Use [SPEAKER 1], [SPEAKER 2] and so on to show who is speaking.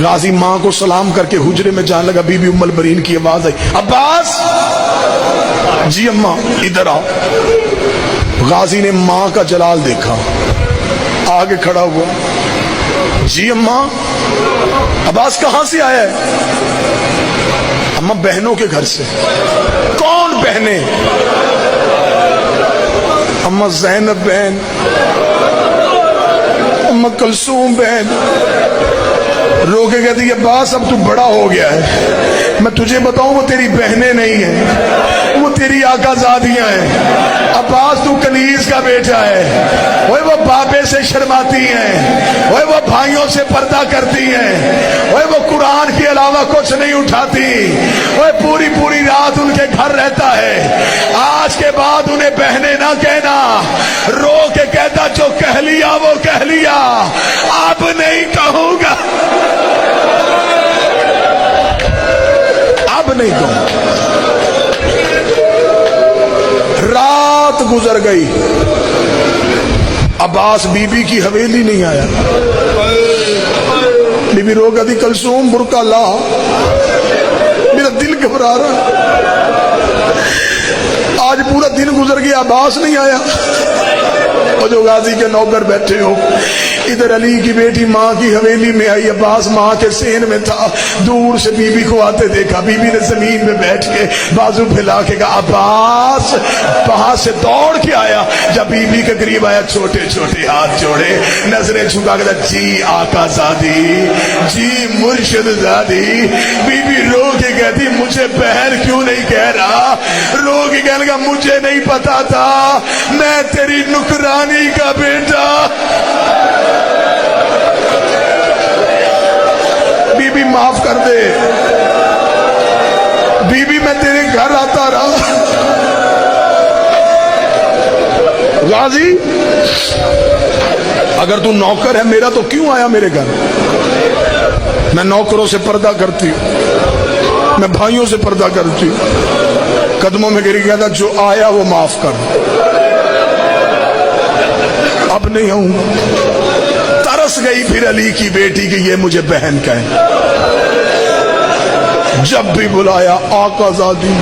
[SPEAKER 1] غازی ماں کو سلام کر کے حجرے میں جانے لگا، بی بی ام البرین کی آواز آئی، عباس جی اماں ادھر آؤ۔ غازی نے ماں کا جلال دیکھا، آگے کھڑا ہوا، جی اماں عباس کہاں سے آیا ہے؟ اماں بہنوں کے گھر سے۔ کون بہنیں؟ اماں زینب بہن، اماں کلثوم بہن۔ رو کے کہتی ہے عباس اب تو بڑا ہو گیا ہے، میں تجھے بتاؤں وہ تیری بہنیں نہیں ہیں، وہ تیری آقا زادیاں ہیں۔ عباس تو کنیز کا بیٹا ہے، وہ بابے سے شرماتی ہیں، وہ بھائیوں سے پردہ کرتی ہیں، وہ قرآن کے علاوہ کچھ نہیں اٹھاتی، وہ پوری پوری رات ان کے گھر رہتا ہے۔ آج کے بعد انہیں بہنیں نہ کہنا۔ رو کے کہتا جو کہہ لیا وہ کہہ لیا، اب نہیں کہوں گا، اب نہیں کہوں۔ رات گزر گئی، عباس بی بی کی حویلی نہیں آیا۔ بی بی رو گئی کلثوم برقع لا، میرا دل گھبرا رہا، آج پورا دن گزر گیا عباس نہیں آیا۔ اور جو غازی کے نوکر بیٹھے ہو، ادھر علی کی بیٹی ماں کی حویلی میں آئی، عباس ماں کے سین میں تھا، دور سے بی بی کو آتے دیکھا، بی بی نے زمین میں بیٹھ کے بازو پھیلا کے کہا عباس، وہاں سے دوڑ کے آیا، جب بی بی کے قریب آیا چھوٹے چھوٹے ہاتھ جوڑے، نظریں جھکا کے کہا جی آقا زادی، جی مرشد زادی۔ بی بی رو کے کہتی مجھے بہن کیوں نہیں کہہ رہا؟ رو کے کہنے لگا مجھے نہیں پتا تھا، میں تیری نکرانی کا بیٹا۔ بی بی معاف کر دے، بی بی میں تیرے گھر آتا رہا۔ غازی اگر تو نوکر ہے میرا تو کیوں آیا میرے گھر؟ میں نوکروں سے پردہ کرتی ہوں، میں بھائیوں سے پردہ کرتی ہوں۔ قدموں میں گر گیا تھا، جو آیا وہ معاف کر، اب نہیں ہوں۔ ترس گئی پھر علی کی بیٹی کہ یہ مجھے بہن کہے، جب بھی بلایا آقا زادی۔